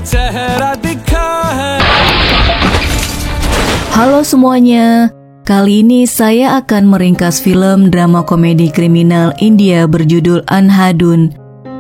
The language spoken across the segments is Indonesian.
चेहरा दिखा है. Halo semuanya, kali ini saya akan meringkas film drama komedi kriminal India berjudul Andhadhun.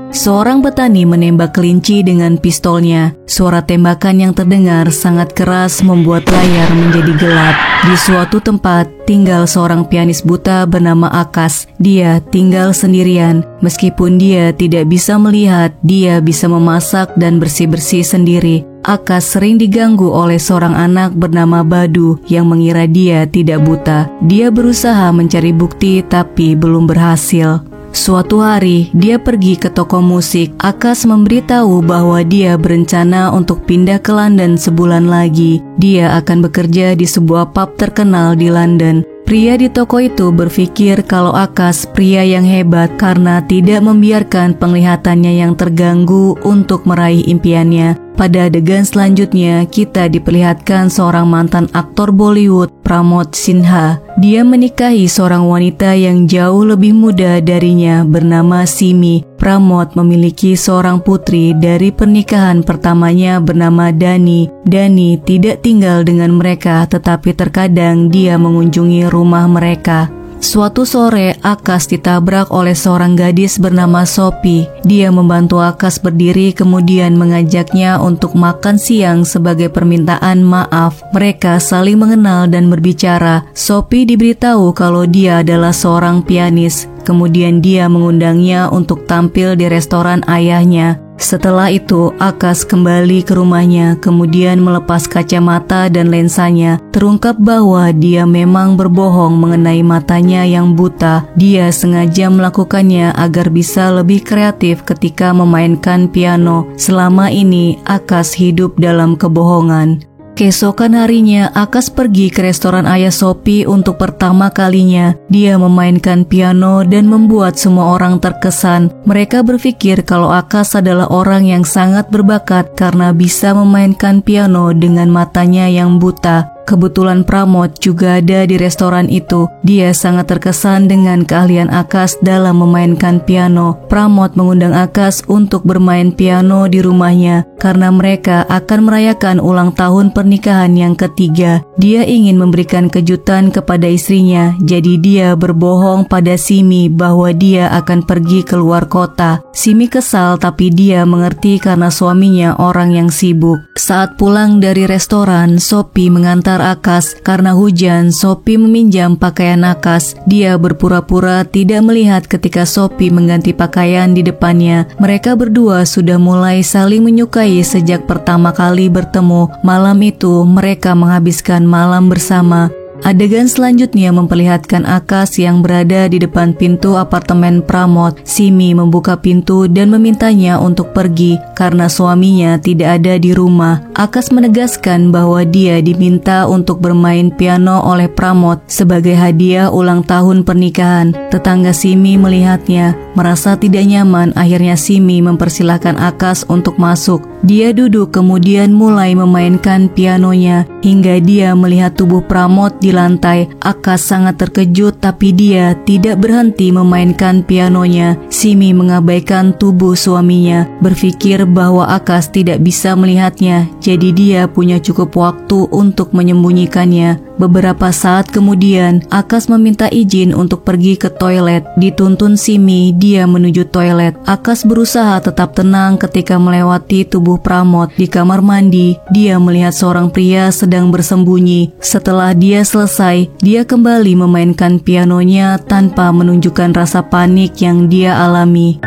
Seorang petani menembak kelinci dengan pistolnya. Suara tembakan yang terdengar sangat keras membuat layar menjadi gelap. Di suatu tempat, tinggal seorang pianis buta bernama Akash. Dia tinggal sendirian. Meskipun dia tidak bisa melihat, dia bisa memasak dan bersih-bersih sendiri. Akash sering diganggu oleh seorang anak bernama Badu yang mengira dia tidak buta. Dia berusaha mencari bukti tapi belum berhasil. Suatu hari, dia pergi ke toko musik. Akash memberitahu bahwa dia berencana untuk pindah ke London sebulan lagi. Dia akan bekerja di sebuah pub terkenal di London. Pria di toko itu berpikir kalau Akash pria yang hebat karena tidak membiarkan penglihatannya yang terganggu untuk meraih impiannya. Pada adegan selanjutnya, kita diperlihatkan seorang mantan aktor Bollywood, Pramod Sinha. Dia menikahi seorang wanita yang jauh lebih muda darinya bernama Simi. Pramod memiliki seorang putri dari pernikahan pertamanya bernama Dani. Dani tidak tinggal dengan mereka, tetapi terkadang dia mengunjungi rumah mereka. Suatu sore, Akash ditabrak oleh seorang gadis bernama Sophie. Dia membantu Akash berdiri kemudian mengajaknya untuk makan siang sebagai permintaan maaf. Mereka saling mengenal dan berbicara. Sophie diberitahu kalau dia adalah seorang pianis. Kemudian dia mengundangnya untuk tampil di restoran ayahnya. Setelah itu, Akash kembali ke rumahnya, kemudian melepas kacamata dan lensanya. Terungkap bahwa dia memang berbohong mengenai matanya yang buta. Dia sengaja melakukannya agar bisa lebih kreatif ketika memainkan piano. Selama ini, Akash hidup dalam kebohongan. Keesokan harinya, Akash pergi ke restoran ayah Sophie untuk pertama kalinya. Dia memainkan piano dan membuat semua orang terkesan. Mereka berpikir kalau Akash adalah orang yang sangat berbakat karena bisa memainkan piano dengan matanya yang buta. Kebetulan Pramod juga ada di restoran itu. Dia sangat terkesan dengan keahlian Akash dalam memainkan piano. Pramod mengundang Akash untuk bermain piano di rumahnya karena mereka akan merayakan ulang tahun pernikahan yang ketiga. Dia ingin memberikan kejutan kepada istrinya, jadi dia berbohong pada Simi bahwa dia akan pergi ke luar kota. Simi kesal tapi dia mengerti karena suaminya orang yang sibuk. Saat pulang dari restoran, Sophie mengantar Akash. Karena hujan, Sophie meminjam pakaian Akash. Dia berpura-pura tidak melihat ketika Sophie mengganti pakaian di depannya. Mereka berdua sudah mulai saling menyukai sejak pertama kali bertemu. Malam itu, mereka menghabiskan malam bersama. Adegan selanjutnya memperlihatkan Akash yang berada di depan pintu apartemen Pramod. Simi membuka pintu dan memintanya untuk pergi karena suaminya tidak ada di rumah. Akash menegaskan bahwa dia diminta untuk bermain piano oleh Pramod sebagai hadiah ulang tahun pernikahan. Tetangga Simi melihatnya, merasa tidak nyaman. Akhirnya Simi mempersilahkan Akash untuk masuk. Dia duduk kemudian mulai memainkan pianonya hingga dia melihat tubuh Pramod di lantai. Akash sangat terkejut tapi dia tidak berhenti memainkan pianonya. Simi mengabaikan tubuh suaminya, berpikir bahwa Akash tidak bisa melihatnya, jadi dia punya cukup waktu untuk menyembunyikannya. Beberapa saat kemudian, Akash meminta izin untuk pergi ke toilet. Dituntun Simi, dia menuju toilet. Akash berusaha tetap tenang ketika melewati tubuh Pramod. Di kamar mandi, dia melihat seorang pria sedang bersembunyi. Setelah dia selesai, dia kembali memainkan pianonya tanpa menunjukkan rasa panik yang dia alami.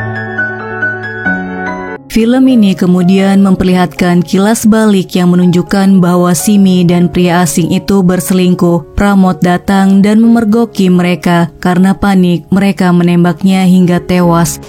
Film ini kemudian memperlihatkan kilas balik yang menunjukkan bahwa Simi dan pria asing itu berselingkuh. Pramod datang dan memergoki mereka. Karena panik, mereka menembaknya hingga tewas.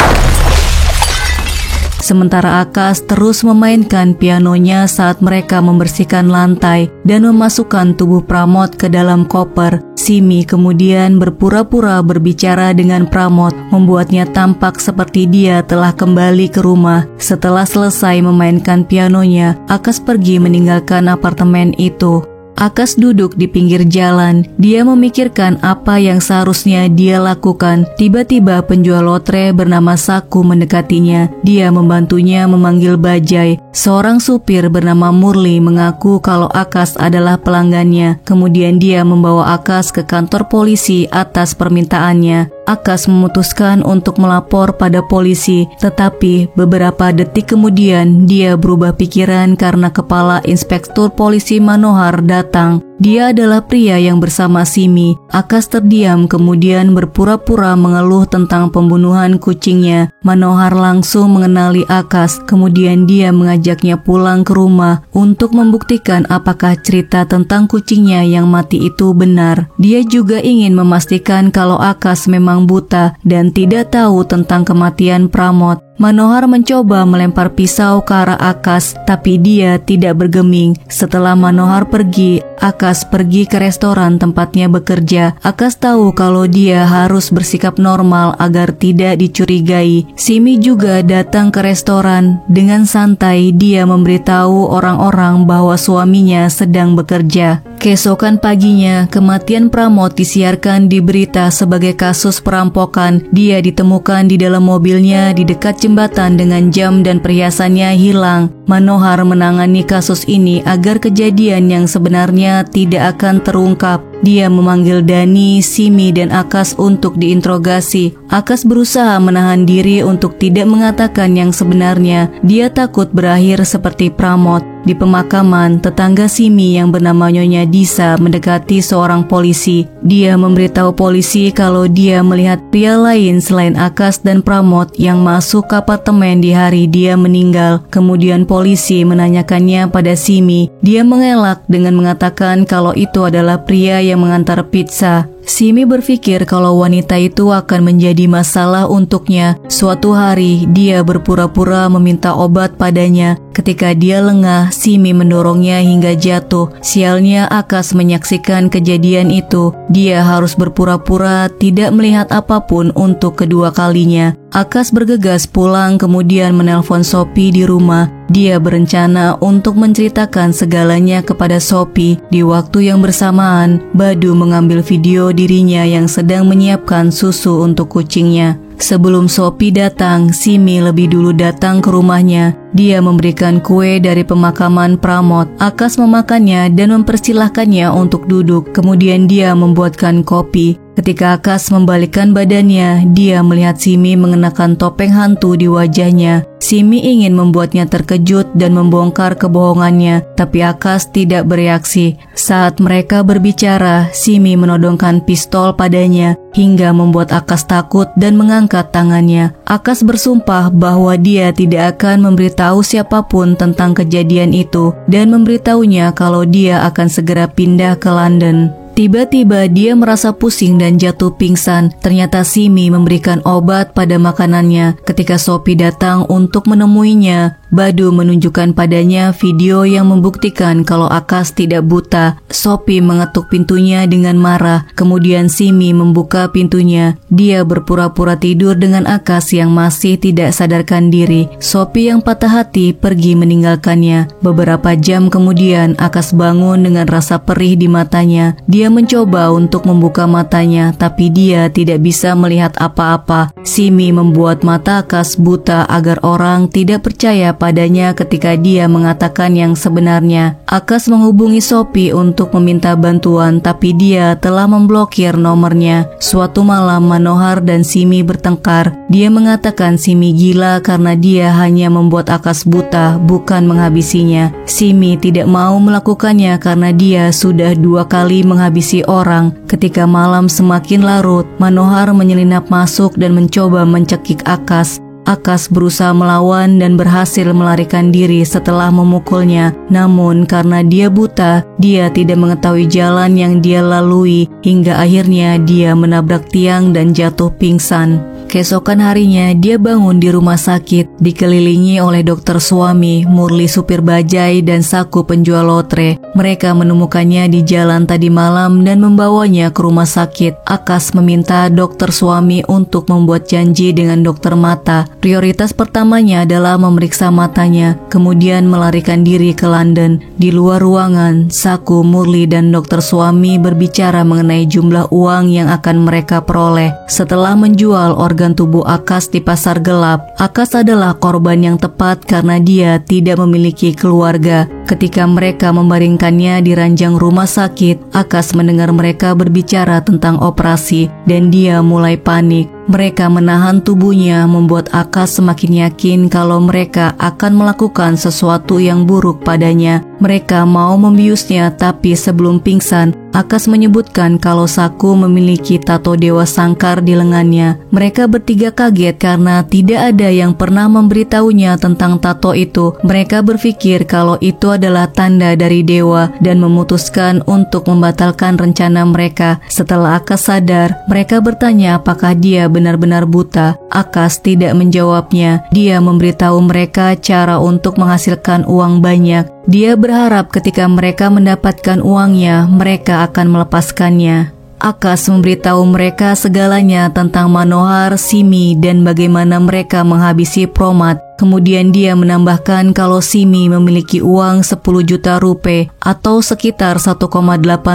Sementara Akash terus memainkan pianonya saat mereka membersihkan lantai dan memasukkan tubuh Pramod ke dalam koper. Simi kemudian berpura-pura berbicara dengan Pramod, membuatnya tampak seperti dia telah kembali ke rumah. Setelah selesai memainkan pianonya, Akash pergi meninggalkan apartemen itu. Akas duduk di pinggir jalan. Dia memikirkan apa yang seharusnya dia lakukan. Tiba-tiba penjual lotre bernama Saku mendekatinya. Dia membantunya memanggil bajai. Seorang supir bernama Murli mengaku kalau Akas adalah pelanggannya. Kemudian dia membawa Akas ke kantor polisi atas permintaannya. Akas memutuskan untuk melapor pada polisi, tetapi beberapa detik kemudian dia berubah pikiran karena kepala inspektur polisi Manohar datang. Dia adalah pria yang bersama Simi. Akas terdiam kemudian berpura-pura mengeluh tentang pembunuhan kucingnya. Manohar langsung mengenali Akas, kemudian dia mengajaknya pulang ke rumah untuk membuktikan apakah cerita tentang kucingnya yang mati itu benar. Dia juga ingin memastikan kalau Akas memang buta dan tidak tahu tentang kematian Pramod. Manohar mencoba melempar pisau ke arah Akas, tapi dia tidak bergeming. Setelah Manohar pergi, Akas pergi ke restoran tempatnya bekerja. Akas tahu kalau dia harus bersikap normal agar tidak dicurigai. Simi juga datang ke restoran. Dengan santai, dia memberitahu orang-orang bahwa suaminya sedang bekerja. Keesokan paginya, kematian Pramod disiarkan di berita sebagai kasus perampokan. Dia ditemukan di dalam mobilnya di dekat jembatan dengan jam dan perhiasannya hilang. Manohar menangani kasus ini agar kejadian yang sebenarnya tidak akan terungkap. Dia memanggil Dani, Simi, dan Akas untuk diinterogasi. Akas berusaha menahan diri untuk tidak mengatakan yang sebenarnya. Dia takut berakhir seperti Pramod. Di pemakaman, tetangga Simi yang bernama Nyonya Disa mendekati seorang polisi. Dia memberitahu polisi kalau dia melihat pria lain selain Akas dan Pramod yang masuk ke apartemen di hari dia meninggal. Kemudian polisi menanyakannya pada Simi. Dia mengelak dengan mengatakan kalau itu adalah pria yang mengantar pizza. Simi berpikir kalau wanita itu akan menjadi masalah untuknya. Suatu hari, dia berpura-pura meminta obat padanya. Ketika dia lengah, Simi mendorongnya hingga jatuh. Sialnya, Akas menyaksikan kejadian itu. Dia harus berpura-pura tidak melihat apapun untuk kedua kalinya. Akas bergegas pulang kemudian menelpon Sophie di rumah. Dia berencana untuk menceritakan segalanya kepada Sophie. Di waktu yang bersamaan, Badu mengambil video dirinya yang sedang menyiapkan susu untuk kucingnya. Sebelum Sophie datang, Simi lebih dulu datang ke rumahnya. Dia memberikan kue dari pemakaman Pramod. Akas memakannya dan mempersilahkannya untuk duduk. Kemudian dia membuatkan kopi. Ketika Akas membalikkan badannya, dia melihat Simi mengenakan topeng hantu di wajahnya. Simi ingin membuatnya terkejut dan membongkar kebohongannya, tapi Akas tidak bereaksi. Saat mereka berbicara, Simi menodongkan pistol padanya hingga membuat Akas takut dan mengangkat tangannya. Akas bersumpah bahwa dia tidak akan memberitahu siapapun tentang kejadian itu dan memberitahunya kalau dia akan segera pindah ke London. Tiba-tiba dia merasa pusing dan jatuh pingsan. Ternyata Simi memberikan obat pada makanannya. Ketika Sophie datang untuk menemuinya, Badu menunjukkan padanya video yang membuktikan kalau Akas tidak buta. Sophie mengetuk pintunya dengan marah. Kemudian Simi membuka pintunya. Dia berpura-pura tidur dengan Akas yang masih tidak sadarkan diri. Sophie yang patah hati pergi meninggalkannya. Beberapa jam kemudian Akas bangun dengan rasa perih di matanya. Dia mencoba untuk membuka matanya, tapi dia tidak bisa melihat apa-apa. Simi membuat mata Akas buta agar orang tidak percaya padanya ketika dia mengatakan yang sebenarnya. Akas menghubungi Sophie untuk meminta bantuan, tapi dia telah memblokir nomornya. Suatu malam Manohar dan Simi bertengkar. Dia mengatakan Simi gila karena dia hanya membuat Akas buta, bukan menghabisinya. Simi tidak mau melakukannya karena dia sudah 2 kali menghabisi orang. Ketika malam semakin larut, Manohar menyelinap masuk dan mencoba mencekik Akas. Akas berusaha melawan dan berhasil melarikan diri setelah memukulnya. Namun karena dia buta, dia tidak mengetahui jalan yang dia lalui hingga akhirnya dia menabrak tiang dan jatuh pingsan. Keesokan harinya dia bangun di rumah sakit, dikelilingi oleh dokter suami, Murli supir bajai, dan Saku penjual lotre. Mereka menemukannya di jalan tadi malam dan membawanya ke rumah sakit. Akas meminta dokter suami untuk membuat janji dengan dokter mata. Prioritas pertamanya adalah memeriksa matanya, kemudian melarikan diri ke London. Di luar ruangan, Saku, Murli, dan dokter suami berbicara mengenai jumlah uang yang akan mereka peroleh setelah menjual organ tubuh Akas di pasar gelap. Akas adalah korban yang tepat karena dia tidak memiliki keluarga. Ketika mereka membaringkannya di ranjang rumah sakit, Akas mendengar mereka berbicara tentang operasi dan dia mulai panik. Mereka menahan tubuhnya, membuat Akas semakin yakin kalau mereka akan melakukan sesuatu yang buruk padanya. Mereka mau membiusnya, tapi sebelum pingsan, Akas menyebutkan kalau Saku memiliki tato dewa sangkar di lengannya. Mereka bertiga kaget karena tidak ada yang pernah memberitahunya tentang tato itu. Mereka berpikir kalau itu adalah tanda dari dewa dan memutuskan untuk membatalkan rencana mereka. Setelah Akas sadar, mereka bertanya apakah dia benar-benar buta. Akas tidak menjawabnya. Dia memberitahu mereka cara untuk menghasilkan uang banyak. Dia berharap ketika mereka mendapatkan uangnya, mereka akan melepaskannya. Akas memberitahu mereka segalanya tentang Manohar, Simi, dan bagaimana mereka menghabisi Promat. Kemudian dia menambahkan kalau Simi memiliki uang 10 juta rupiah atau sekitar 1,8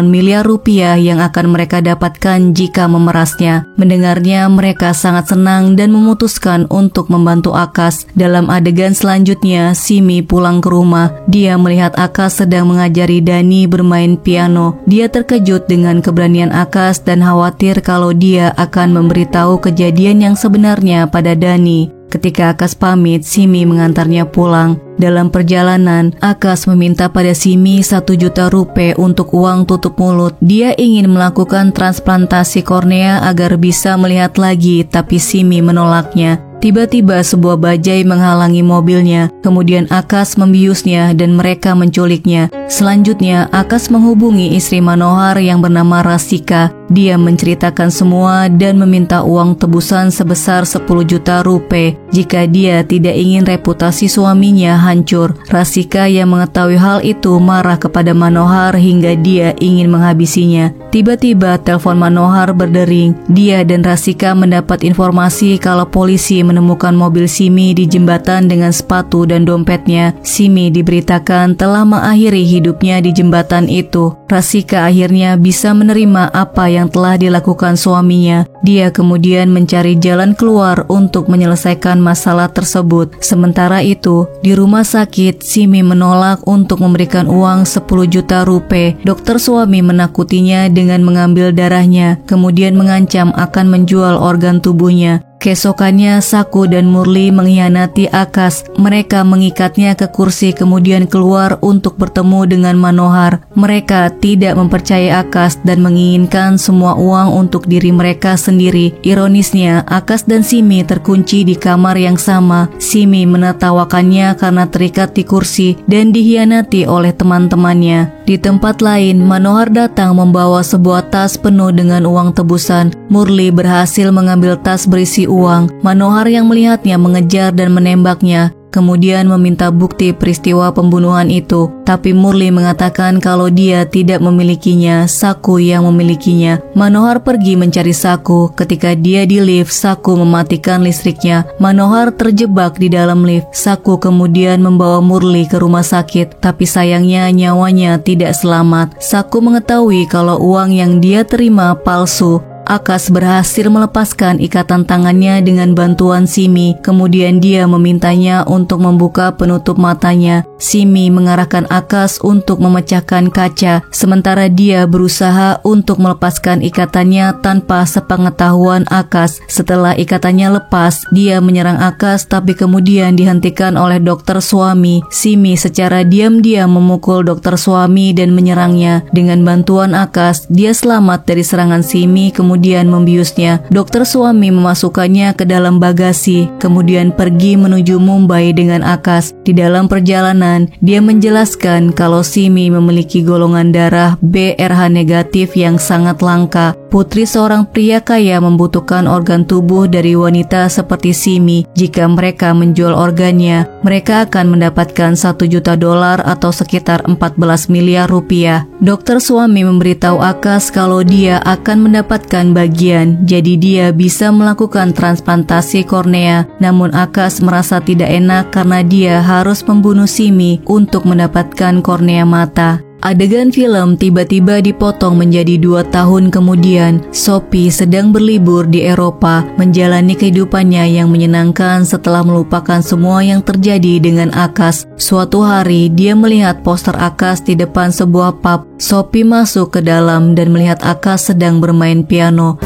miliar rupiah yang akan mereka dapatkan jika memerasnya. Mendengarnya, mereka sangat senang dan memutuskan untuk membantu Akas. Dalam adegan selanjutnya, Simi pulang ke rumah. Dia melihat Akas sedang mengajari Dani bermain piano. Dia terkejut dengan keberanian Akas dan khawatir kalau dia akan memberitahu kejadian yang sebenarnya pada Dani. Ketika Akas pamit, Simi mengantarnya pulang. Dalam perjalanan, Akas meminta pada Simi 1 juta rupiah untuk uang tutup mulut. Dia ingin melakukan transplantasi kornea agar bisa melihat lagi, tapi Simi menolaknya. Tiba-tiba sebuah bajai menghalangi mobilnya. Kemudian Akas membiusnya dan mereka menculiknya. Selanjutnya, Akas menghubungi istri Manohar yang bernama Rasika. Dia menceritakan semua dan meminta uang tebusan sebesar 10 juta rupiah jika dia tidak ingin reputasi suaminya hancur. Rasika yang mengetahui hal itu marah kepada Manohar hingga dia ingin menghabisinya. Tiba-tiba telepon Manohar berdering. Dia dan Rasika mendapat informasi kalau polisi menemukan mobil Simi di jembatan dengan sepatu dan dompetnya. Simi diberitakan telah mengakhiri hidupnya di jembatan itu. Rasika akhirnya bisa menerima apa yang telah dilakukan suaminya. Dia kemudian mencari jalan keluar untuk menyelesaikan masalah tersebut. Sementara itu, di rumah sakit, Simi menolak untuk memberikan uang 10 juta rupiah. Dokter suami menakutinya dengan mengambil darahnya, kemudian mengancam akan menjual organ tubuhnya. Keesokannya, Saku dan Murli mengkhianati Akas. Mereka mengikatnya ke kursi kemudian keluar untuk bertemu dengan Manohar. Mereka tidak mempercayai Akas dan menginginkan semua uang untuk diri mereka sendiri. Ironisnya, Akas dan Simi terkunci di kamar yang sama. Simi menertawakannya karena terikat di kursi dan dikhianati oleh teman-temannya. Di tempat lain, Manohar datang membawa sebuah tas penuh dengan uang tebusan. Murli berhasil mengambil tas berisi uang. Manohar yang melihatnya mengejar dan menembaknya, kemudian meminta bukti peristiwa pembunuhan itu. Tapi Murli mengatakan kalau dia tidak memilikinya, Saku yang memilikinya. Manohar pergi mencari Saku. Ketika dia di lift, Saku mematikan listriknya. Manohar terjebak di dalam lift. Saku kemudian membawa Murli ke rumah sakit, tapi sayangnya nyawanya tidak selamat. Saku mengetahui kalau uang yang dia terima palsu. Akas berhasil melepaskan ikatan tangannya dengan bantuan Simi. Kemudian dia memintanya untuk membuka penutup matanya. Simi mengarahkan Akas untuk memecahkan kaca, sementara dia berusaha untuk melepaskan ikatannya tanpa sepengetahuan Akas. Setelah ikatannya lepas, dia menyerang Akas tapi kemudian dihentikan oleh dokter suami. Simi secara diam-diam memukul dokter suami dan menyerangnya. Dengan bantuan Akas, dia selamat dari serangan Simi. Kemudian kemudian membiusnya. Dokter Swami memasukkannya ke dalam bagasi, kemudian pergi menuju Mumbai dengan Akash. Di dalam perjalanan, dia menjelaskan kalau Simi memiliki golongan darah BRH negatif yang sangat langka. Putri seorang pria kaya membutuhkan organ tubuh dari wanita seperti Simi. Jika mereka menjual organnya, mereka akan mendapatkan $1 juta atau sekitar 14 miliar rupiah. Dokter Swami memberitahu Akash kalau dia akan mendapatkan bagian, jadi dia bisa melakukan transplantasi kornea. Namun Akash merasa tidak enak karena dia harus membunuh Simi untuk mendapatkan kornea mata. Adegan film tiba-tiba dipotong menjadi 2 tahun kemudian. Sophie sedang berlibur di Eropa, menjalani kehidupannya yang menyenangkan setelah melupakan semua yang terjadi dengan Akash. Suatu hari, dia melihat poster Akash di depan sebuah pub. Sophie masuk ke dalam dan melihat Akash sedang bermain piano.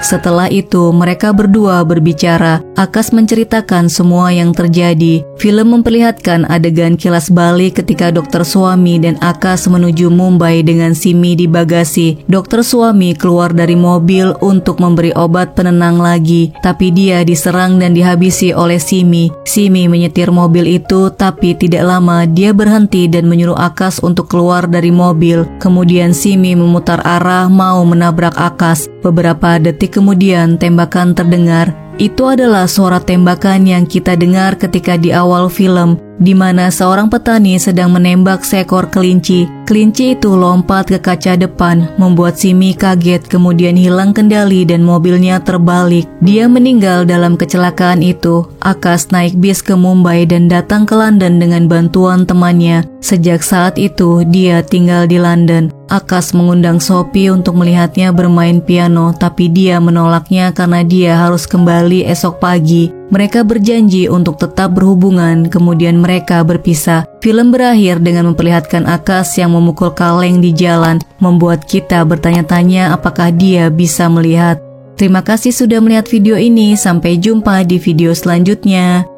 Setelah itu, mereka berdua berbicara. Akash menceritakan semua yang terjadi. Film memperlihatkan adegan kilas balik ketika Dokter Swami dan Akash menuju Mumbai dengan Simi di bagasi. Dokter Swami keluar dari mobil untuk memberi obat penenang lagi, tapi dia diserang dan dihabisi oleh Simi. Simi menyetir mobil itu, tapi tidak lama dia berhenti dan menyuruh Akash untuk keluar dari mobil. Kemudian Simi memutar arah mau menabrak Akash. Beberapa detik kemudian tembakan terdengar. Itu adalah suara tembakan yang kita dengar ketika di awal film, di mana seorang petani sedang menembak seekor kelinci. Kelinci itu lompat ke kaca depan, membuat Simi kaget, kemudian hilang kendali dan mobilnya terbalik. Dia meninggal dalam kecelakaan itu. Akash naik bis ke Mumbai dan datang ke London dengan bantuan temannya. Sejak saat itu, dia tinggal di London. Akash mengundang Sophie untuk melihatnya bermain piano, tapi dia menolaknya karena dia harus kembali esok pagi. Mereka berjanji untuk tetap berhubungan, kemudian mereka berpisah. Film berakhir dengan memperlihatkan Akash yang memukul kaleng di jalan, membuat kita bertanya-tanya apakah dia bisa melihat. Terima kasih sudah melihat video ini, sampai jumpa di video selanjutnya.